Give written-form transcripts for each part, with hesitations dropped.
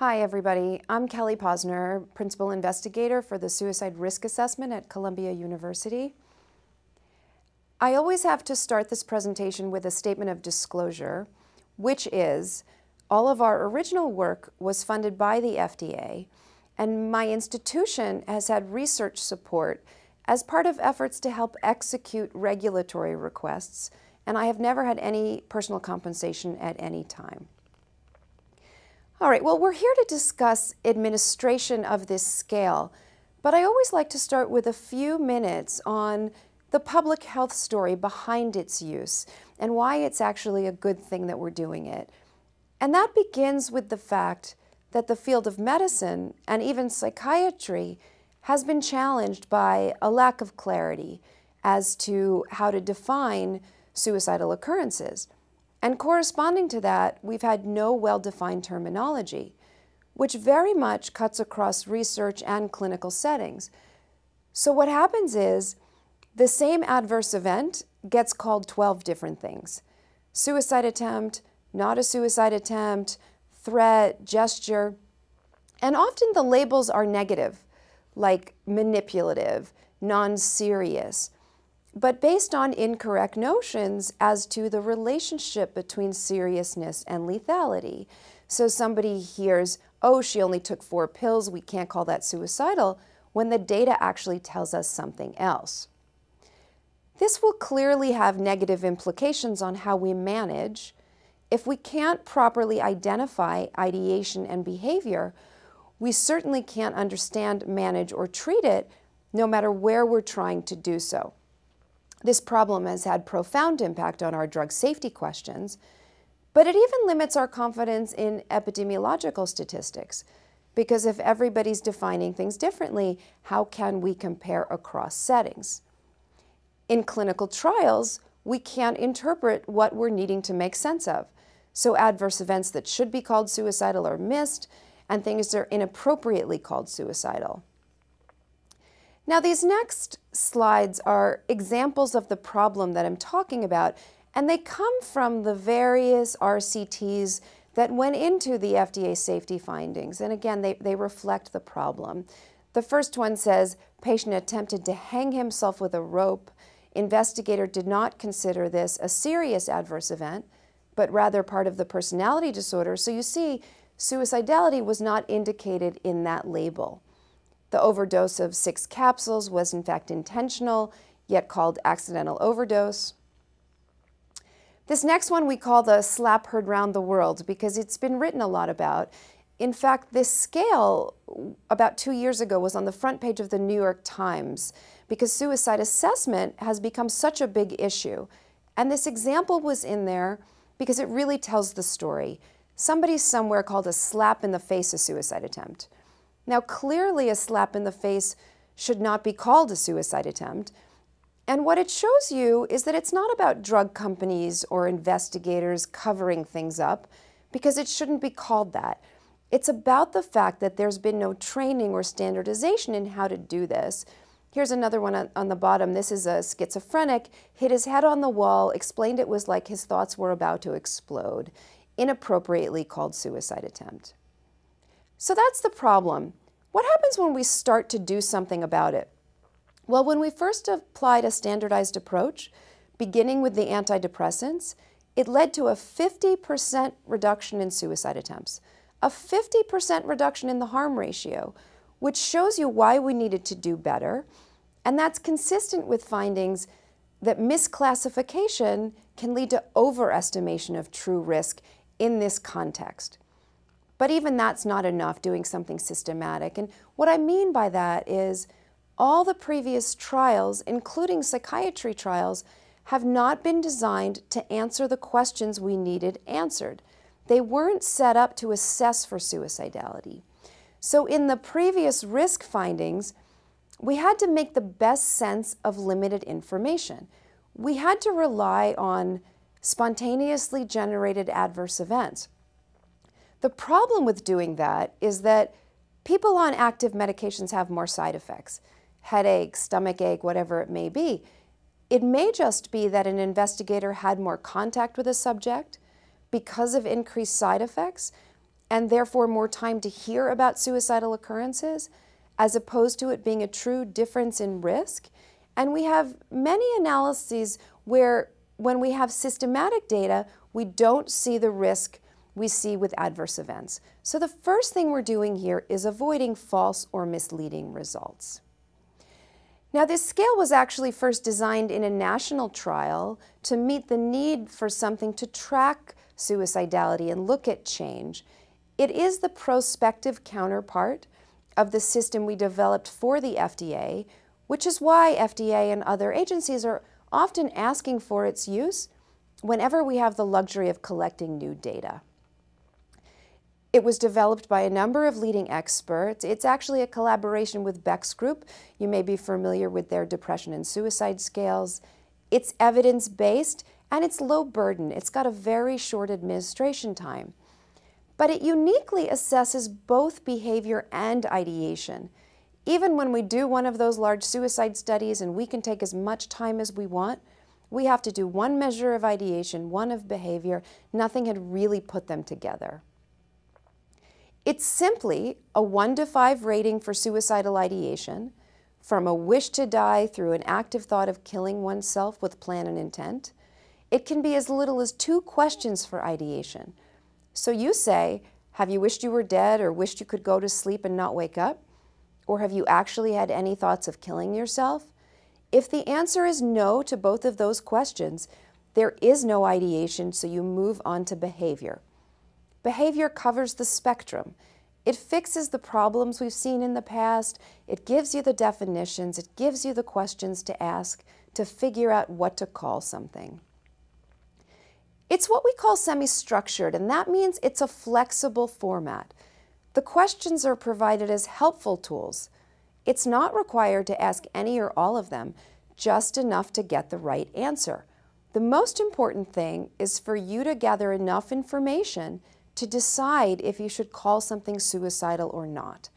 Hi everybody, I'm Kelly Posner, Principal Investigator for the Suicide Risk Assessment at Columbia University. I always have to start this presentation with a statement of disclosure, which is all of our original work was funded by the FDA, and my institution has had research support as part of efforts to help execute regulatory requests, and I have never had any personal compensation at any time. All right, well, we're here to discuss administration of this scale, but I always like to start with a few minutes on the public health story behind its use and why it's actually a good thing that we're doing it. And that begins with the fact that the field of medicine and even psychiatry has been challenged by a lack of clarity as to how to define suicidal occurrences. And corresponding to that, we've had no well-defined terminology, which very much cuts across research and clinical settings. So what happens is the same adverse event gets called 12 different things. Suicide attempt, not a suicide attempt, threat, gesture, and often the labels are negative, like manipulative, non-serious, but based on incorrect notions as to the relationship between seriousness and lethality. So somebody hears, oh, she only took 4 pills, we can't call that suicidal, when the data actually tells us something else. This will clearly have negative implications on how we manage. If we can't properly identify ideation and behavior, we certainly can't understand, manage, or treat it, no matter where we're trying to do so. This problem has had profound impact on our drug safety questions, but it even limits our confidence in epidemiological statistics, because if everybody's defining things differently, how can we compare across settings? In clinical trials, we can't interpret what we're needing to make sense of. So adverse events that should be called suicidal are missed, and things that are inappropriately called suicidal. Now, these next slides are examples of the problem that I'm talking about, and they come from the various RCTs that went into the FDA safety findings. And again, they reflect the problem. The first one says, patient attempted to hang himself with a rope. Investigator did not consider this a serious adverse event, but rather part of the personality disorder. So you see, suicidality was not indicated in that label. The overdose of 6 capsules was in fact intentional, yet called accidental overdose. This next one we call the slap heard round the world because it's been written a lot about. In fact, this scale about 2 years ago was on the front page of the New York Times because suicide assessment has become such a big issue. And this example was in there because it really tells the story. Somebody somewhere called a slap in the face a suicide attempt. Now, clearly a slap in the face should not be called a suicide attempt. And what it shows you is that it's not about drug companies or investigators covering things up, because it shouldn't be called that. It's about the fact that there's been no training or standardization in how to do this. Here's another one on the bottom. This is a schizophrenic, hit his head on the wall, explained it was like his thoughts were about to explode, inappropriately called suicide attempt. So that's the problem. What happens when we start to do something about it? Well, when we first applied a standardized approach, beginning with the antidepressants, it led to a 50% reduction in suicide attempts, a 50% reduction in the harm ratio, which shows you why we needed to do better. And that's consistent with findings that misclassification can lead to overestimation of true risk in this context. But even that's not enough, doing something systematic. And what I mean by that is all the previous trials, including psychiatry trials, have not been designed to answer the questions we needed answered. They weren't set up to assess for suicidality. So in the previous risk findings, we had to make the best sense of limited information. We had to rely on spontaneously generated adverse events. The problem with doing that is that people on active medications have more side effects, headache, stomachache, whatever it may be. It may just be that an investigator had more contact with a subject because of increased side effects, and therefore more time to hear about suicidal occurrences, as opposed to it being a true difference in risk. And we have many analyses where when we have systematic data, we don't see the risk we see with adverse events. So the first thing we're doing here is avoiding false or misleading results. Now, this scale was actually first designed in a national trial to meet the need for something to track suicidality and look at change. It is the prospective counterpart of the system we developed for the FDA, which is why FDA and other agencies are often asking for its use whenever we have the luxury of collecting new data. It was developed by a number of leading experts. It's actually a collaboration with Beck's group. You may be familiar with their depression and suicide scales. It's evidence-based and it's low burden. It's got a very short administration time. But it uniquely assesses both behavior and ideation. Even when we do one of those large suicide studies and we can take as much time as we want, we have to do one measure of ideation, one of behavior. Nothing had really put them together. It's simply a 1 to 5 rating for suicidal ideation, from a wish to die through an active thought of killing oneself with plan and intent. It can be as little as 2 questions for ideation. So you say, have you wished you were dead or wished you could go to sleep and not wake up? Or have you actually had any thoughts of killing yourself? If the answer is no to both of those questions, there is no ideation, so you move on to behavior. Behavior covers the spectrum. It fixes the problems we've seen in the past. It gives you the definitions. It gives you the questions to ask to figure out what to call something. It's what we call semi-structured, and that means it's a flexible format. The questions are provided as helpful tools. It's not required to ask any or all of them, just enough to get the right answer. The most important thing is for you to gather enough information to decide if you should call something suicidal or not.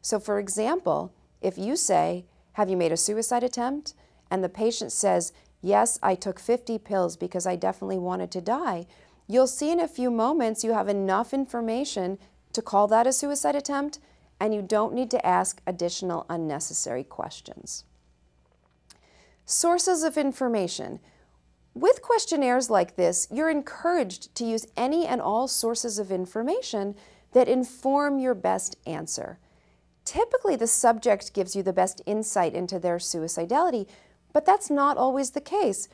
So for example, if you say, have you made a suicide attempt? And the patient says, yes, I took 50 pills because I definitely wanted to die, you'll see in a few moments you have enough information to call that a suicide attempt, and you don't need to ask additional unnecessary questions. Sources of information. With questionnaires like this, you're encouraged to use any and all sources of information that inform your best answer. Typically, the subject gives you the best insight into their suicidality, but that's not always the case.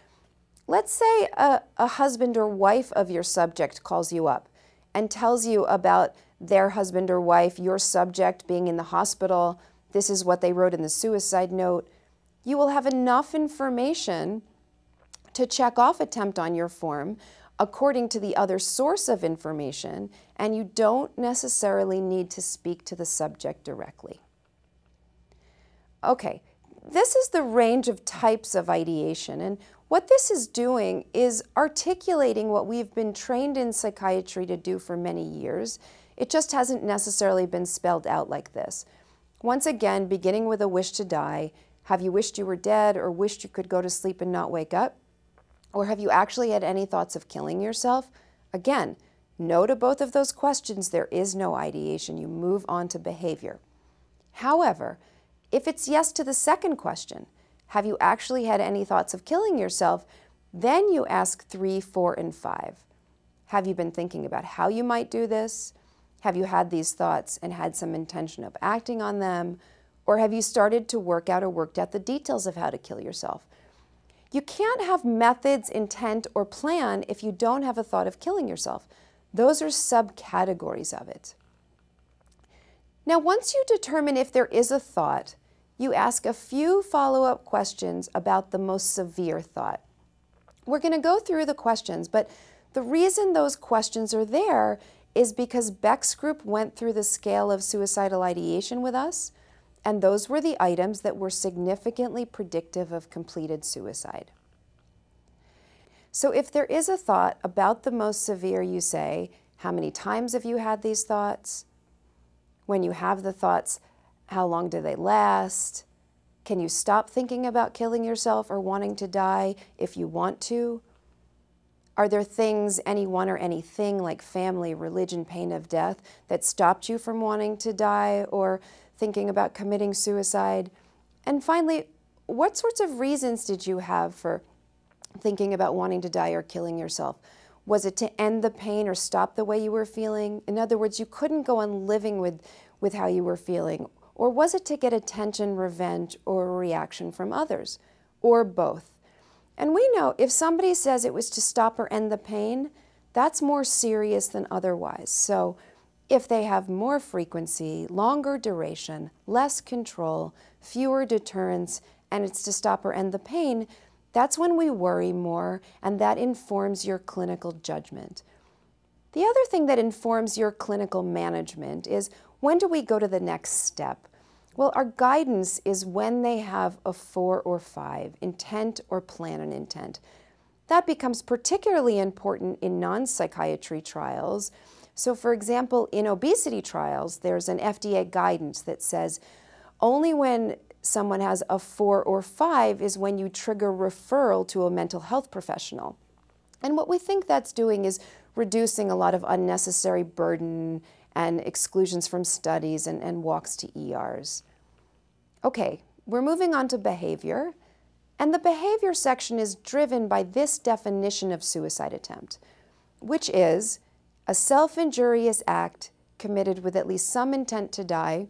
Let's say a husband or wife of your subject calls you up and tells you about their husband or wife, your subject, being in the hospital. This is what they wrote in the suicide note. You will have enough information to check off attempt on your form according to the other source of information, and you don't necessarily need to speak to the subject directly. Okay, this is the range of types of ideation, and what this is doing is articulating what we've been trained in psychiatry to do for many years. It just hasn't necessarily been spelled out like this. Once again, beginning with a wish to die, have you wished you were dead or wished you could go to sleep and not wake up? Or have you actually had any thoughts of killing yourself? Again, no to both of those questions, there is no ideation. You move on to behavior. However, if it's yes to the second question, have you actually had any thoughts of killing yourself? Then you ask 3, 4, and 5. Have you been thinking about how you might do this? Have you had these thoughts and had some intention of acting on them? Or have you started to work out or worked out the details of how to kill yourself? You can't have methods, intent, or plan if you don't have a thought of killing yourself. Those are subcategories of it. Now, once you determine if there is a thought, you ask a few follow-up questions about the most severe thought. We're going to go through the questions, but the reason those questions are there is because Beck's group went through the scale of suicidal ideation with us, and those were the items that were significantly predictive of completed suicide. So if there is a thought about the most severe, you say, how many times have you had these thoughts? When you have the thoughts, how long do they last? Can you stop thinking about killing yourself or wanting to die if you want to? Are there things, anyone or anything like family, religion, pain of death, that stopped you from wanting to die or thinking about committing suicide? And finally, what sorts of reasons did you have for thinking about wanting to die or killing yourself? Was it to end the pain or stop the way you were feeling? In other words, you couldn't go on living with how you were feeling. Or was it to get attention, revenge, or a reaction from others? Or both? And we know if somebody says it was to stop or end the pain, that's more serious than otherwise. So if they have more frequency, longer duration, less control, fewer deterrents, and it's to stop or end the pain, that's when we worry more, and that informs your clinical judgment. The other thing that informs your clinical management is, when do we go to the next step? Well, our guidance is when they have a 4 or 5, intent or plan an intent. That becomes particularly important in non-psychiatry trials. So for example, in obesity trials, there's an FDA guidance that says only when someone has a 4 or 5 is when you trigger referral to a mental health professional. And what we think that's doing is reducing a lot of unnecessary burden and exclusions from studies and walks to ERs. Okay, we're moving on to behavior. And the behavior section is driven by this definition of suicide attempt, which is a self-injurious act committed with at least some intent to die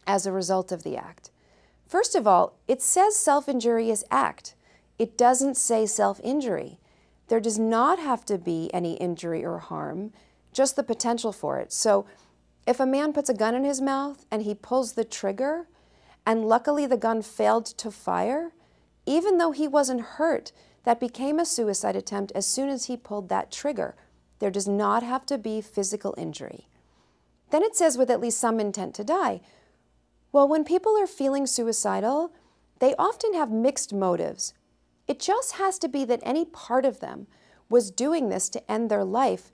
as a result of the act. First of all, it says self-injurious act. It doesn't say self-injury. There does not have to be any injury or harm, just the potential for it. So if a man puts a gun in his mouth and he pulls the trigger, and luckily the gun failed to fire, even though he wasn't hurt, that became a suicide attempt as soon as he pulled that trigger. There does not have to be physical injury. Then it says with at least some intent to die. Well, when people are feeling suicidal, they often have mixed motives. It just has to be that any part of them was doing this to end their life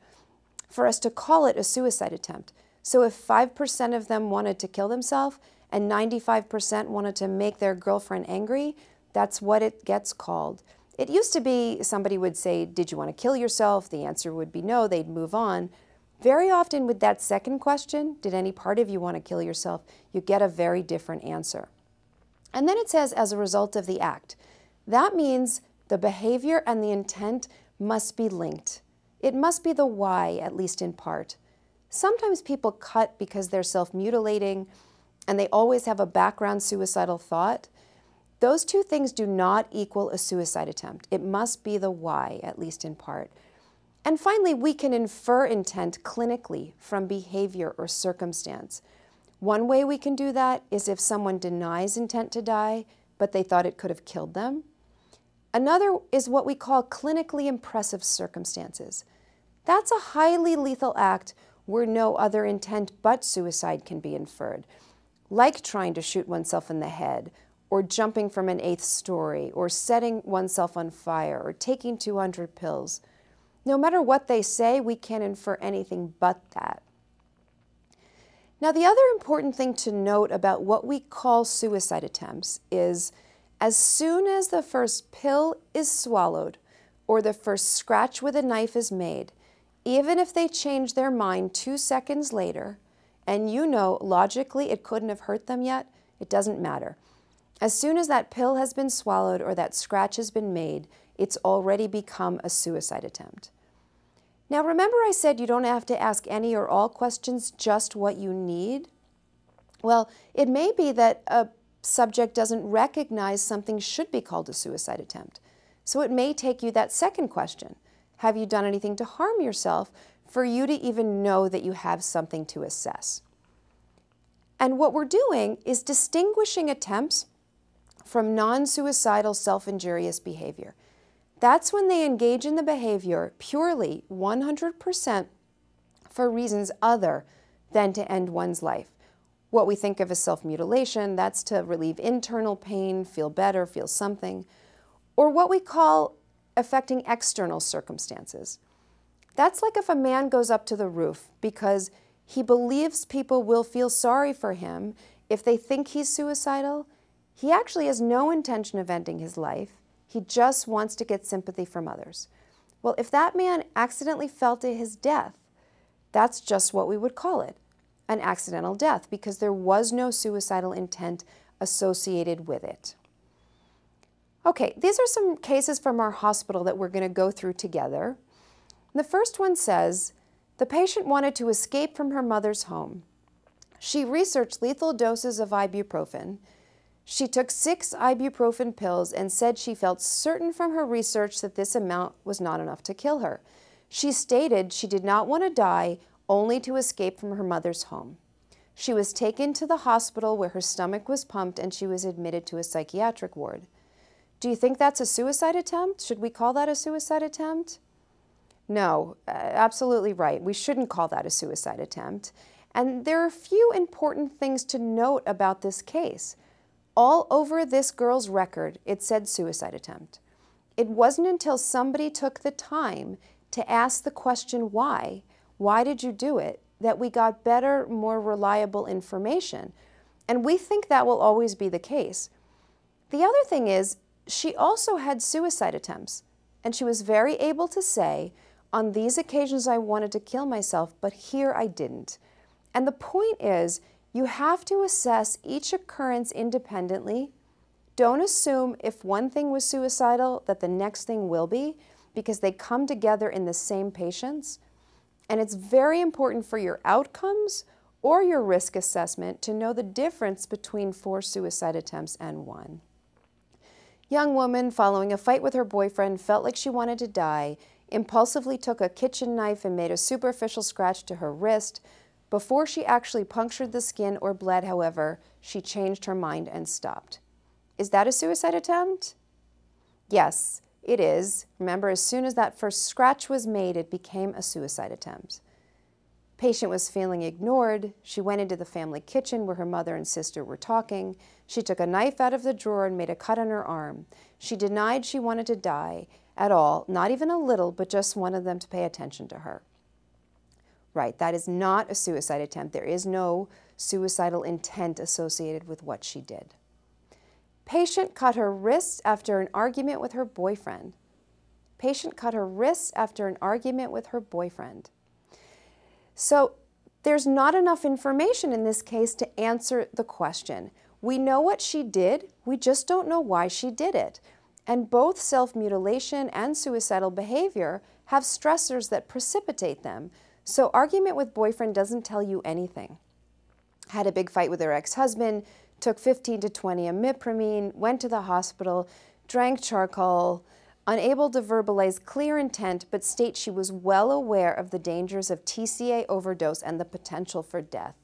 for us to call it a suicide attempt. So if 5% of them wanted to kill themselves and 95% wanted to make their girlfriend angry, that's what it gets called. It used to be somebody would say, did you want to kill yourself? The answer would be no, they'd move on. Very often with that second question, did any part of you want to kill yourself, you get a very different answer. And then it says, as a result of the act. That means the behavior and the intent must be linked. It must be the why, at least in part. Sometimes people cut because they're self-mutilating and they always have a background suicidal thought. Those two things do not equal a suicide attempt. It must be the why, at least in part. And finally, we can infer intent clinically from behavior or circumstance. One way we can do that is if someone denies intent to die, but they thought it could have killed them. Another is what we call clinically impressive circumstances. That's a highly lethal act where no other intent but suicide can be inferred, like trying to shoot oneself in the head, or jumping from an 8th story, or setting oneself on fire, or taking 200 pills. No matter what they say, we can't infer anything but that. Now, the other important thing to note about what we call suicide attempts is, as soon as the first pill is swallowed, or the first scratch with a knife is made, even if they change their mind 2 seconds later, and you know logically it couldn't have hurt them yet, it doesn't matter. As soon as that pill has been swallowed or that scratch has been made, it's already become a suicide attempt. Now remember I said you don't have to ask any or all questions, just what you need? Well, it may be that a subject doesn't recognize something should be called a suicide attempt. So it may take you that second question. Have you done anything to harm yourself for you to even know that you have something to assess? And what we're doing is distinguishing attempts from non-suicidal self-injurious behavior. That's when they engage in the behavior purely 100% for reasons other than to end one's life. What we think of as self-mutilation, that's to relieve internal pain, feel better, feel something, or what we call affecting external circumstances. That's like if a man goes up to the roof because he believes people will feel sorry for him if they think he's suicidal. He actually has no intention of ending his life. He just wants to get sympathy from others. Well, if that man accidentally fell to his death, that's just what we would call it, an accidental death, because there was no suicidal intent associated with it. Okay, these are some cases from our hospital that we're going to go through together. The first one says, the patient wanted to escape from her mother's home. She researched lethal doses of ibuprofen. She took 6 ibuprofen pills and said she felt certain from her research that this amount was not enough to kill her. She stated she did not want to die, only to escape from her mother's home. She was taken to the hospital where her stomach was pumped and she was admitted to a psychiatric ward. Do you think that's a suicide attempt? Should we call that a suicide attempt? No, absolutely right. We shouldn't call that a suicide attempt. And there are a few important things to note about this case. All over this girl's record, it said suicide attempt. It wasn't until somebody took the time to ask the question why did you do it, that we got better, more reliable information. And we think that will always be the case. The other thing is, she also had suicide attempts, and she was very able to say, on these occasions I wanted to kill myself, but here I didn't. And the point is, you have to assess each occurrence independently. Don't assume if one thing was suicidal that the next thing will be, because they come together in the same patients. And it's very important for your outcomes or your risk assessment to know the difference between 4 suicide attempts and 1. Young woman following a fight with her boyfriend felt like she wanted to die, impulsively took a kitchen knife and made a superficial scratch to her wrist. Before she actually punctured the skin or bled, however, she changed her mind and stopped. Is that a suicide attempt? Yes, it is. Remember, as soon as that first scratch was made, it became a suicide attempt. Patient was feeling ignored. She went into the family kitchen where her mother and sister were talking. She took a knife out of the drawer and made a cut on her arm. She denied she wanted to die at all, not even a little, but just wanted them to pay attention to her. Right, that is not a suicide attempt. There is no suicidal intent associated with what she did. Patient cut her wrists after an argument with her boyfriend. Patient cut her wrists after an argument with her boyfriend. So there's not enough information in this case to answer the question. We know what she did, we just don't know why she did it. And both self-mutilation and suicidal behavior have stressors that precipitate them. So argument with boyfriend doesn't tell you anything. Had a big fight with her ex-husband, took 15 to 20 imipramine, went to the hospital, drank charcoal, unable to verbalize clear intent, but states she was well aware of the dangers of TCA overdose and the potential for death.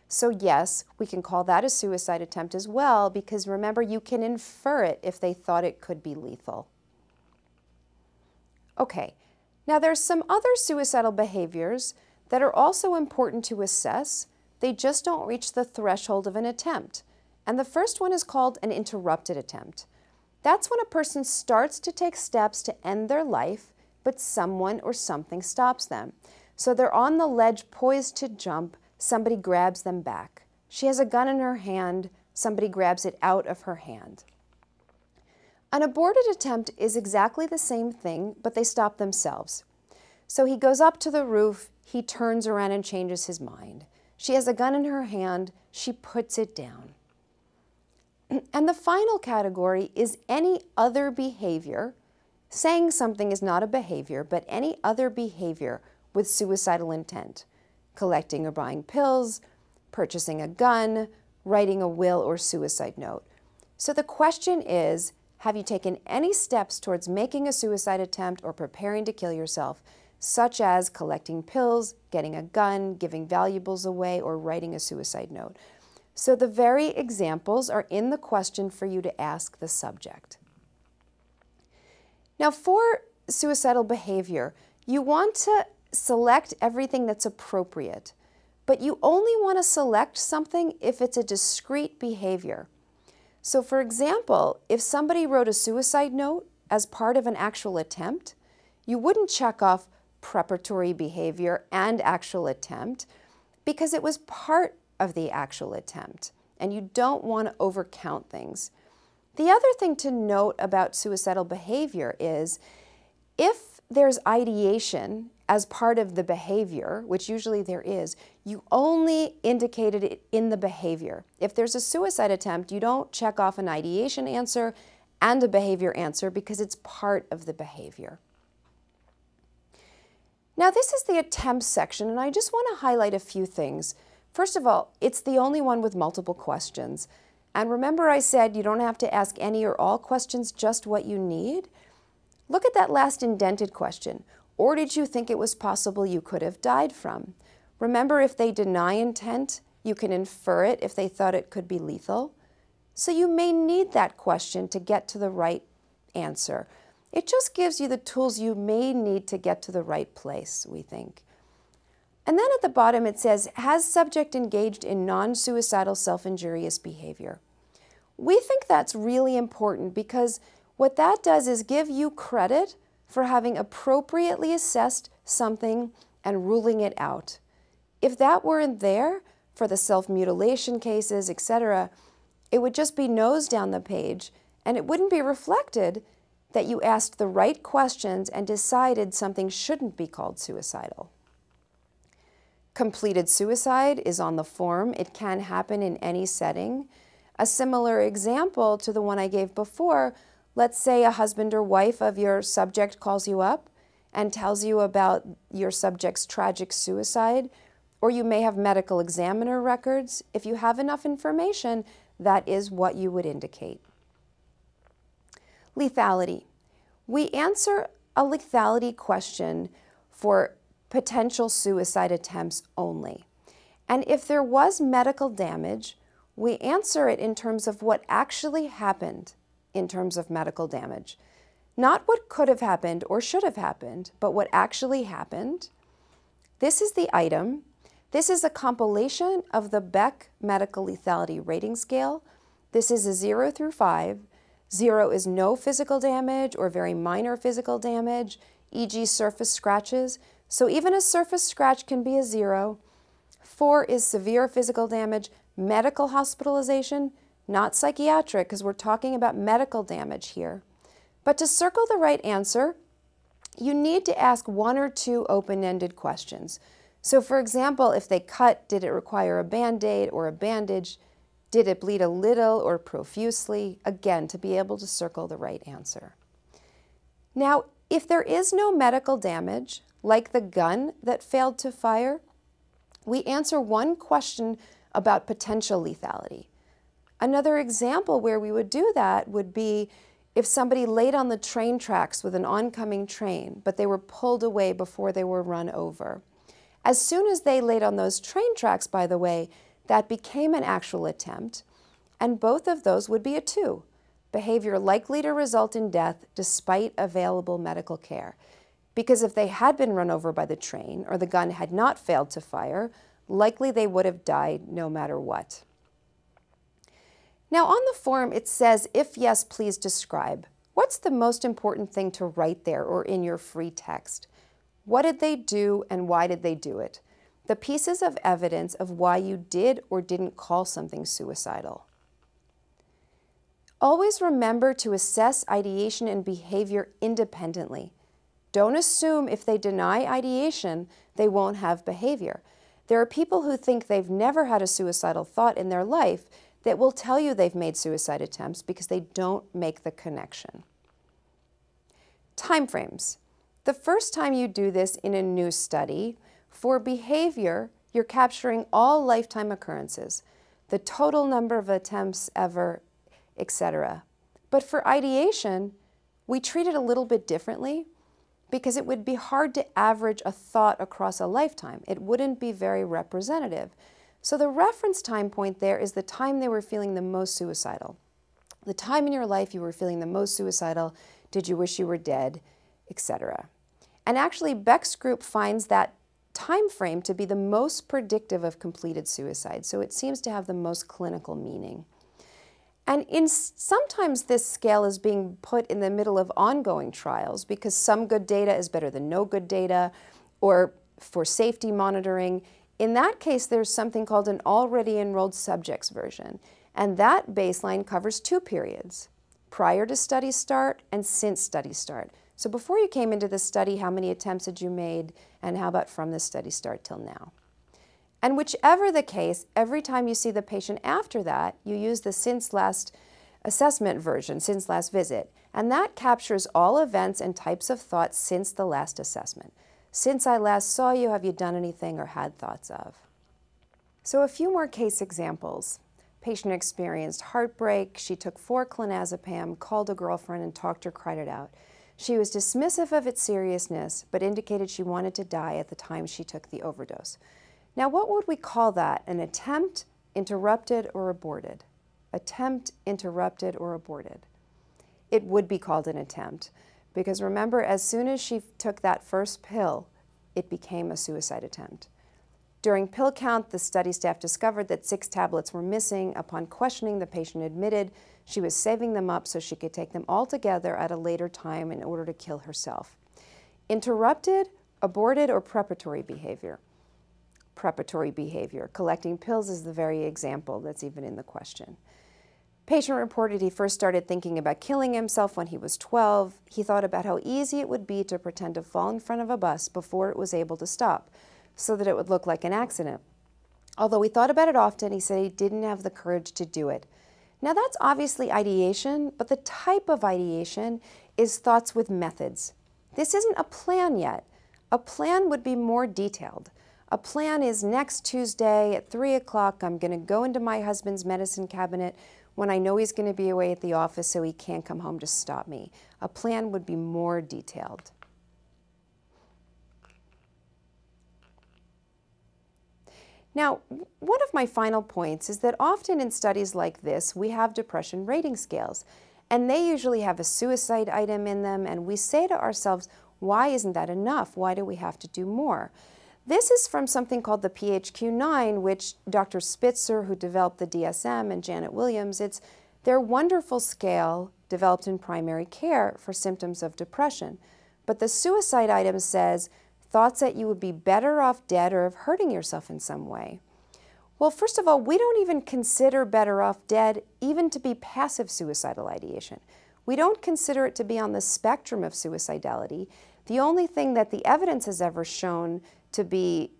So yes, we can call that a suicide attempt as well, because remember, you can infer it if they thought it could be lethal. Okay, now there's some other suicidal behaviors that are also important to assess. They just don't reach the threshold of an attempt. And the first one is called an interrupted attempt. That's when a person starts to take steps to end their life, but someone or something stops them. So they're on the ledge poised to jump, somebody grabs them back. She has a gun in her hand, somebody grabs it out of her hand. An aborted attempt is exactly the same thing, but they stop themselves. So he goes up to the roof, he turns around and changes his mind. She has a gun in her hand, she puts it down. And the final category is any other behavior. Saying something is not a behavior, but any other behavior with suicidal intent. Collecting or buying pills, purchasing a gun, writing a will or suicide note. So the question is, have you taken any steps towards making a suicide attempt or preparing to kill yourself, such as collecting pills, getting a gun, giving valuables away, or writing a suicide note? So the very examples are in the question for you to ask the subject. Now for suicidal behavior, you want to select everything that's appropriate, but you only want to select something if it's a discrete behavior. So for example, if somebody wrote a suicide note as part of an actual attempt, you wouldn't check off preparatory behavior and actual attempt because it was part of the actual attempt, and you don't want to overcount things. The other thing to note about suicidal behavior is if there's ideation as part of the behavior, which usually there is, you only indicated it in the behavior. If there's a suicide attempt, you don't check off an ideation answer and a behavior answer because it's part of the behavior. Now this is the attempts section, and I just want to highlight a few things. First of all, it's the only one with multiple questions. And remember I said you don't have to ask any or all questions, just what you need? Look at that last indented question. Or did you think it was possible you could have died from? Remember, if they deny intent, you can infer it if they thought it could be lethal. So you may need that question to get to the right answer. It just gives you the tools you may need to get to the right place, we think. And then at the bottom it says, has subject engaged in non-suicidal self-injurious behavior? We think that's really important because what that does is give you credit for having appropriately assessed something and ruling it out. If that weren't there for the self-mutilation cases, etc., it would just be nose down the page, and it wouldn't be reflected that you asked the right questions and decided something shouldn't be called suicidal. Completed suicide is on the form. It can happen in any setting. A similar example to the one I gave before, let's say a husband or wife of your subject calls you up and tells you about your subject's tragic suicide, or you may have medical examiner records. If you have enough information, that is what you would indicate. Lethality. We answer a lethality question for potential suicide attempts only. And if there was medical damage, we answer it in terms of what actually happened in terms of medical damage. Not what could have happened or should have happened, but what actually happened. This is the item. This is a compilation of the Beck Medical Lethality Rating Scale. This is a 0 through 5. 0 is no physical damage or very minor physical damage, e.g. surface scratches. So even a surface scratch can be a 0. 4 is severe physical damage, medical hospitalization, not psychiatric, because we're talking about medical damage here. But to circle the right answer, you need to ask one or two open-ended questions. So for example, if they cut, did it require a Band-Aid or a bandage? Did it bleed a little or profusely? Again, to be able to circle the right answer. Now, if there is no medical damage, like the gun that failed to fire, we answer one question about potential lethality. Another example where we would do that would be if somebody laid on the train tracks with an oncoming train, but they were pulled away before they were run over. As soon as they laid on those train tracks, by the way, that became an actual attempt, and both of those would be a 2. Behavior likely to result in death despite available medical care. Because if they had been run over by the train or the gun had not failed to fire, likely they would have died no matter what. Now on the form it says, if yes, please describe. What's the most important thing to write there or in your free text? What did they do and why did they do it? The pieces of evidence of why you did or didn't call something suicidal. Always remember to assess ideation and behavior independently. Don't assume if they deny ideation, they won't have behavior. There are people who think they've never had a suicidal thought in their life that will tell you they've made suicide attempts because they don't make the connection. Timeframes. The first time you do this in a new study, for behavior, you're capturing all lifetime occurrences, the total number of attempts ever, etc. But for ideation, we treat it a little bit differently because it would be hard to average a thought across a lifetime. It wouldn't be very representative. So the reference time point there is the time they were feeling the most suicidal. The time in your life you were feeling the most suicidal, did you wish you were dead, etc. And actually Beck's group finds that time frame to be the most predictive of completed suicide, so it seems to have the most clinical meaning. And sometimes this scale is being put in the middle of ongoing trials because some good data is better than no good data, or for safety monitoring. In that case, there's something called an already enrolled subjects version, and that baseline covers 2 periods, prior to study start and since study start. So before you came into the study, how many attempts had you made, and how about from the study start till now? And whichever the case, every time you see the patient after that, you use the since last assessment version, since last visit, and that captures all events and types of thoughts since the last assessment. Since I last saw you, have you done anything or had thoughts of? So a few more case examples. Patient experienced heartbreak. She took 4 clonazepam, called a girlfriend, and talked her, cried it out. She was dismissive of its seriousness, but indicated she wanted to die at the time she took the overdose. Now, what would we call that? An attempt, interrupted, or aborted? Attempt, interrupted, or aborted? It would be called an attempt, because remember, as soon as she took that first pill, it became a suicide attempt. During pill count, the study staff discovered that 6 tablets were missing. Upon questioning, the patient admitted she was saving them up so she could take them all together at a later time in order to kill herself. Interrupted, aborted, or preparatory behavior? Preparatory behavior. Collecting pills is the very example that's even in the question. Patient reported he first started thinking about killing himself when he was 12. He thought about how easy it would be to pretend to fall in front of a bus before it was able to stop, so that it would look like an accident. Although he thought about it often, he said he didn't have the courage to do it. Now that's obviously ideation, but the type of ideation is thoughts with methods. This isn't a plan yet. A plan would be more detailed. A plan is next Tuesday at 3 o'clock, I'm going to go into my husband's medicine cabinet when I know he's going to be away at the office so he can't come home to stop me. A plan would be more detailed. Now, one of my final points is that often in studies like this, we have depression rating scales, and they usually have a suicide item in them, and we say to ourselves, why isn't that enough? Why do we have to do more? This is from something called the PHQ-9, which Dr. Spitzer, who developed the DSM, and Janet Williams, it's their wonderful scale developed in primary care for symptoms of depression. But the suicide item says, thoughts that you would be better off dead or of hurting yourself in some way. Well, first of all, we don't even consider better off dead even to be passive suicidal ideation. We don't consider it to be on the spectrum of suicidality. The only thing that the evidence has ever shown to be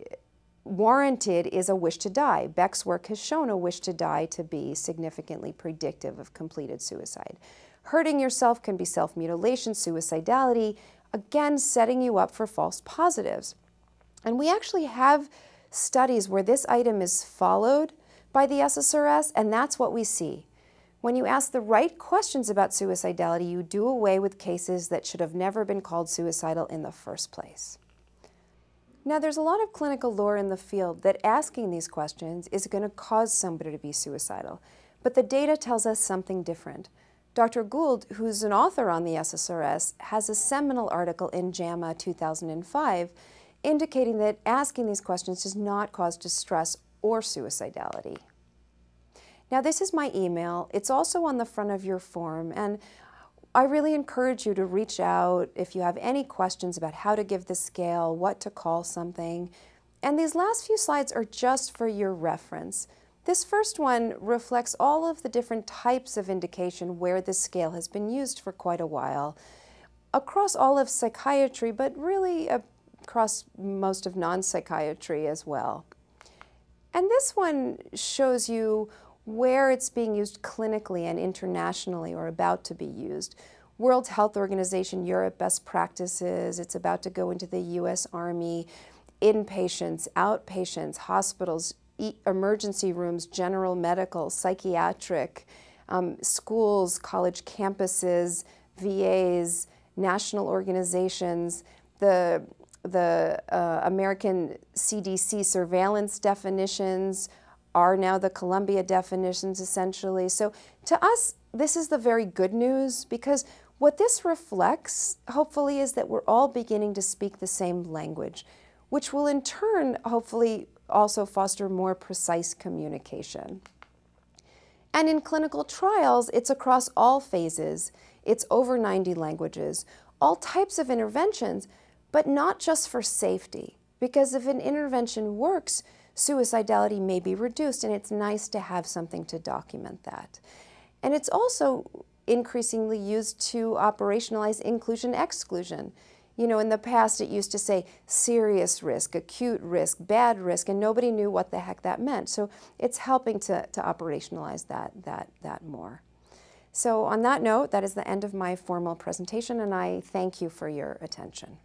warranted is a wish to die. Beck's work has shown a wish to die to be significantly predictive of completed suicide. Hurting yourself can be self-mutilation, suicidality, again, setting you up for false positives. And we actually have studies where this item is followed by the SSRS, and that's what we see. When you ask the right questions about suicidality, you do away with cases that should have never been called suicidal in the first place. Now, there's a lot of clinical lore in the field that asking these questions is going to cause somebody to be suicidal, but the data tells us something different. Dr. Gould, who's an author on the SSRS, has a seminal article in JAMA 2005 indicating that asking these questions does not cause distress or suicidality. Now, this is my email. It's also on the front of your form, and I really encourage you to reach out if you have any questions about how to give the scale, what to call something. And these last few slides are just for your reference. This first one reflects all of the different types of indication where this scale has been used for quite a while, across all of psychiatry, but really across most of non-psychiatry as well. And this one shows you where it's being used clinically and internationally or about to be used. World Health Organization, Europe, best practices. It's about to go into the US Army, inpatients, outpatients, hospitals, emergency rooms, general medical, psychiatric, schools, college campuses, VAs, national organizations, the American CDC surveillance definitions are now the Columbia definitions, essentially. So to us, this is the very good news, because what this reflects, hopefully, is that we're all beginning to speak the same language, which will in turn, hopefully, also foster more precise communication. And in clinical trials, it's across all phases. It's over 90 languages, all types of interventions, but not just for safety, because if an intervention works, suicidality may be reduced, and it's nice to have something to document that. And it's also increasingly used to operationalize inclusion-exclusion. You know, in the past it used to say serious risk, acute risk, bad risk, and nobody knew what the heck that meant. So it's helping to operationalize that more. So on that note, that is the end of my formal presentation, and I thank you for your attention.